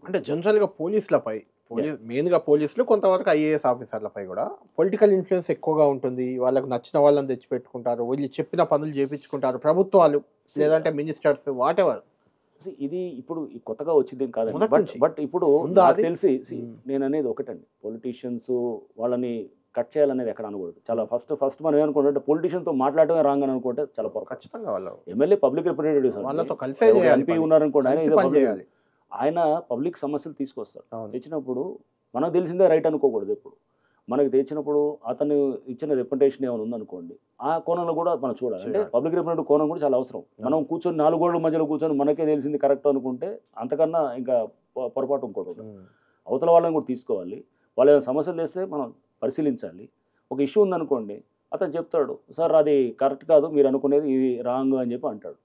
అంటే జనరల్‌గా పోలీసులపై మెయిన్‌గా పోలీసులు కొంతవరకు ఐఏఎస్ ఆఫీసర్‌లపై గూడా పొలిటికల్ ఇన్‌ఫ్లూయెన్స్ ఎక్కువగా ఉంటుంది. వాళ్ళకి నచ్చిన వాళ్ళని తెచ్చిపెట్టుకుంటారు. వీళ్ళు చెప్పిన పనులు చేపించుకుంటారు. ప్రభుత్వాలు లేదంటే మినిస్టర్స్ వాటెవర్. ఇది ఇప్పుడు కొత్తగా వచ్చిందేం కాదండి. మొదటి నుంచి బట్ ఇప్పుడు ఉందా నాకు అది? తెలిసి హ్మ్. నేననేది ఒకటండి. పొలిటీషియన్స్ వాళ్ళని కట్ చేయాలనేది ఎక్కడ అనకూడదు. చాలా ఫస్ట్ మనం ఏమనుకుంటే పొలిటీషియన్‌తో మాట్లాడటమే రాంగ్ అని అనుకుంటే చాలా పొరపాటు. ఖచ్చితంగా వాళ్ళు ఎమ్మెల్యే పబ్లిక్ రిప్రజెంటేటివ్స్ అండి. వాళ్ళతో కలిసే ఒక చేయాలి ఎంపీ పని. ఉన్నారనుకోండి, ఆయన కలిసి ఏదో పని పబ్లిక్ చేయాలి. ఆయన పబ్లిక్ సమస్యలు తీసుకొస్తారు. అవును. తెచ్చినప్పుడు మనకు తెలిసిందే రైట్ అనుకోకూడదు ఎప్పుడు. మనకు తెచ్చినప్పుడు అతను ఇచ్చిన రిప్రజెంటేషన్ ఏమైనా ఉందనుకోండి, ఆ కోణంలో కూడా మనం చూడాలి. అంటే చేయాలి. పబ్లిక్ రిప్రజెంటేటివ్ కోణం కూడా చాలా అవసరం. మనం కూర్చొని 4 గోడల మధ్యలో కూర్చొని మనకే తెలిసింది కరెక్ట్ అనుకుంటే అంతకన్నా ఇంకా పొరపాటు ఇంకోటి ఉండదు. హ్మ్. అవతల వాళ్ళని కూడా తీసుకోవాలి. వాళ్ళు ఏమైనా సమస్యలు తెస్తే మనం పరిశీలించాలి. ఒక ఇష్యూ ఉందనుకోండి, అతను చెప్తాడు, "సార్ అది కరెక్ట్ కాదు. మీరు అనుకునేది ఇది రాంగ్" అని చెప్పి అంటాడు.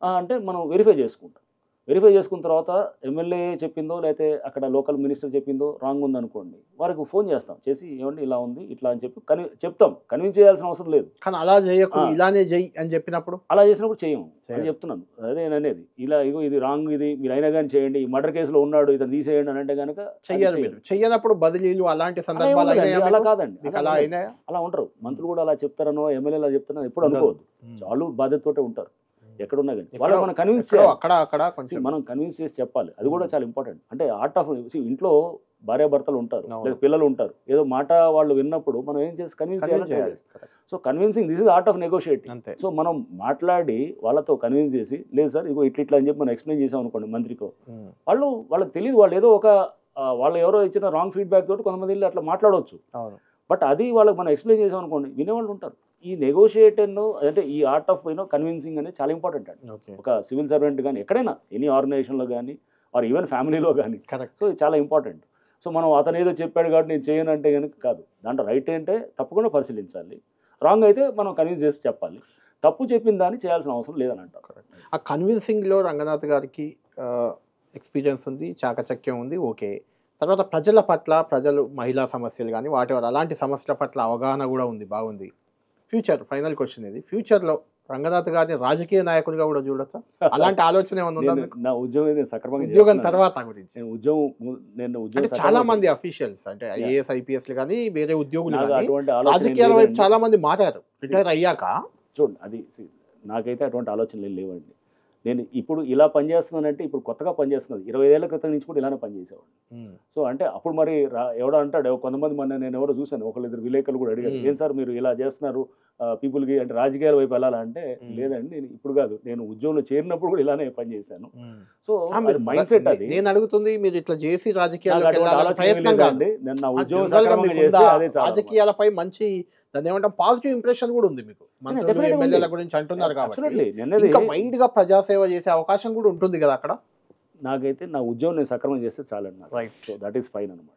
అంటే మనం వెరిఫై చేసుకుంటాం. వెరిఫై చేసుకున్న తర్వాత ఎమ్మెల్యే చెప్పిందో లేతే అక్కడ లోకల్ మినిస్టర్ చెప్పిందో రాంగ్ ఉందనుకోండి, వారికి ఫోన్ చేస్తాం. చేసి ఏవండీ ఇలా ఉంది, ఇట్లా అని చెప్పి చెప్తాం. కన్విన్స్ చేయాల్సిన అవసరం లేదు. కానీ అలా చేయకు, ఆ! ఇలానే చెయ్యి అని చెప్పినప్పుడు అలా చేసినప్పుడు చెయ్యము అని చేయాలి. చెప్తున్నాను. అదే నేననేది. ఇలా ఇగో ఇది రాంగ్, ఇది మీరైనా గాని చేయండి. ఈ మర్డర్ కేస్‌లో ఉన్నాడు, ఇతను తీసేయండి అని అంటే గనక అది చెయ్యరు చెయ్యరు. మీరు. చెయ్యనప్పుడు బదిలీలు అలాంటి అలా సందర్భాలు ఏముండదండి. అయినాయా అలా మీకు? కాదండి. మీకు అలా అలా ఉండదు. అయినాయా? అలా ఉండరు. మంత్రులు కూడా అలా చెప్తారనో, ఎమ్మెల్యేలు అలా చెప్తారనో ఎప్పుడు ఉండదు. అనుకోవద్దు. హ్మ్. వాళ్ళు బాధ్యతతోటే ఉంటారు. ఎక్కడున్నా గాని. ఎక్కడో వాళ్ళని మనం కన్విన్స్ ఎక్కడో చేయాలి. అక్కడ కొంచెం మనం కన్విన్స్ చేసి చెప్పాలి. అది కూడా హ్మ్. చాలా ఇంపార్టెంట్. అంటే ఆర్ట్ ఆఫ్ ఇంట్లో భార్యాభర్తలు ఉంటారు. అవును. లేదా పిల్లలు ఉంటారు. ఏదో మాట వాళ్ళు విన్నప్పుడు మనం ఏం చేసి కన్విన్స్ కన్విన్స్ చేయాలి. చేయాలి. Correct. So convincing this is art of negotiating. అంతే. సో మనం మాట్లాడి వాళ్ళతో కన్విన్స్ చేసి, లేదు సార్ ఇగో ఇట్లా అని చెప్పి మనం ఎక్స్‌ప్లెయిన్ చేసాం అనుకోండి మంత్రికో. హ్మ్. వాళ్ళకి తెలీదు. వాళ్ళు ఏదో ఒక వాళ్ళు ఎవరో ఇచ్చిన రాంగ్ ఫీడ్‌బ్యాక్ తోటి కొంతమంది ఎళ్లి అట్లా మాట్లాడొచ్చు. అవును. బట్ అది వాళ్ళకి మనం ఎక్స్‌ప్లెయిన్ చేసాం అనుకోండి, వినేవాళ్ళు ఉంటారు. ఈ నెగోషియేషన్ అంటే ఈ ఆర్ట్ ఆఫ్ కన్విన్సింగ్ అనేది చాలా ఇంపార్టెంట్ అండి. ఓకే. ఒక సివిల్ సర్వెంట్ గాని, ఎక్కడైనా ఎనీ ఆర్గనైజేషన్‌లో గాని ఆర్ ఈవెన్ ఫ్యామిలీలో గాని. కరెక్ట్. సో ఇది చాలా ఇంపార్టెంట్. సో మనం అతను ఏదో చెప్పాడు కాబట్టి నేను చేయను అంటే గనుక కాదు. దాంట్లో రైట్ ఏంటే తప్పకుండా పరిశీలించాలి. రాంగ్ అయితే మనం కన్విన్స్ చేసి చెప్పాలి. తప్పు చెప్పిన దాన్ని చేయాల్సిన అవసరం లేదని అంటారు. కరెక్ట్. ఆ కన్విన్సింగ్‌లో రంగనాథ్ గారికి ఎక్స్‌పీరియన్స్ ఉంది, చాకచక్యం ఉంది. ఓకే. తర్వాత ప్రజల పట్ల మహిళా సమస్యలు గాని వాటెవర్ అలాంటి సమస్యల పట్ల అవగాహన గూడా ఉంది. బాగుంది. ఫ్యూచర్ ఫైనల్ క్వెషన్ ఇది. ఫ్యూచర్‌లో రంగనాథ్ గారిని రాజకీయ నాయకునిగా గూడా చూడొచ్చా? అలాంటి ఆలోచన ఏమన్నా ఉందా మీకు? నా ఉద్యోగం నేను సక్రమంగా ఉద్యోగం చేస్తున్నాను. తర్వాత గురించి. నేను ఉద్యోగం అంటే చాలా సక్రమంగా మంది అఫీషియల్స్ అంటే ఐఏఎస్, ఐపీఎస్‌లు గాని వేరే ఉద్యోగులు నాకు గాని అటువంటి ఆలోచన ఏం రాజకీయాల వైపు లేదండి. చాలా మంది మారారు. రిటైర్ అయ్యాక. చూడండి అది నాకైతే అటువంటి ఆలోచనలు లేవండి. నేను ఇప్పుడు ఇలా పనిచేస్తున్నానంటే ఇప్పుడు కొత్తగా పనిచేస్తున్నది. 20 ఏళ్ల క్రితం నుంచి కూడా ఇలానే పనిచేసేవాడిని. హ్మ్. సో అంటే అప్పుడు మరి ఎవడో అంటాడు, కొంతమంది నేను ఎవరో చూసాను, ఒకళ్ళిద్దరు విలేకరులు కూడా అడిగారు, ఏం సార్ మీరు ఇలా చేస్తున్నారు పీపుల్కి అంటే రాజకీయాల వైపు వెళ్ళాలా అంటే, లేదండి నేను ఇప్పుడు కాదు, నేను ఉద్యోగంలో చేరినప్పుడు కూడా ఇలానే పనిచేశాను. సో అది మైండ్ సెట్. అది నేను అడుగుతుంది మీరు ఇట్లా చేసి నాకు రాజకీయాల్లోకి అటువంటి వెళ్ళాలని ఆలోచన ప్రయత్నం కాదు. లేదండి. నేను నా ఉద్యోగం జనరల్‌గా సక్రమంగా మీకు ఉందా? చేస్తే అదే చాలా. రాజకీయాలపై మంచి దాన్ని ఏమంటాం పాజిటివ్ ఇంప్రెషన్ కూడా ఉంది మీకు. మంత్రులు, డెఫినెట్గా ఉంది. ఎమ్మెల్యేల గురించి అంటున్నారు కాబట్టి అబ్సల్యూట్లీ. నేనది ఇంకా మైండ్‌గా ప్రజాసేవ చేసే అవకాశం కూడా ఉంటుంది కదా అక్కడ. నాకైతే నా ఉద్యోగం నేను సక్రమంగా చేస్తే చాలండి నాకు. Right. So that is fine అనమాట.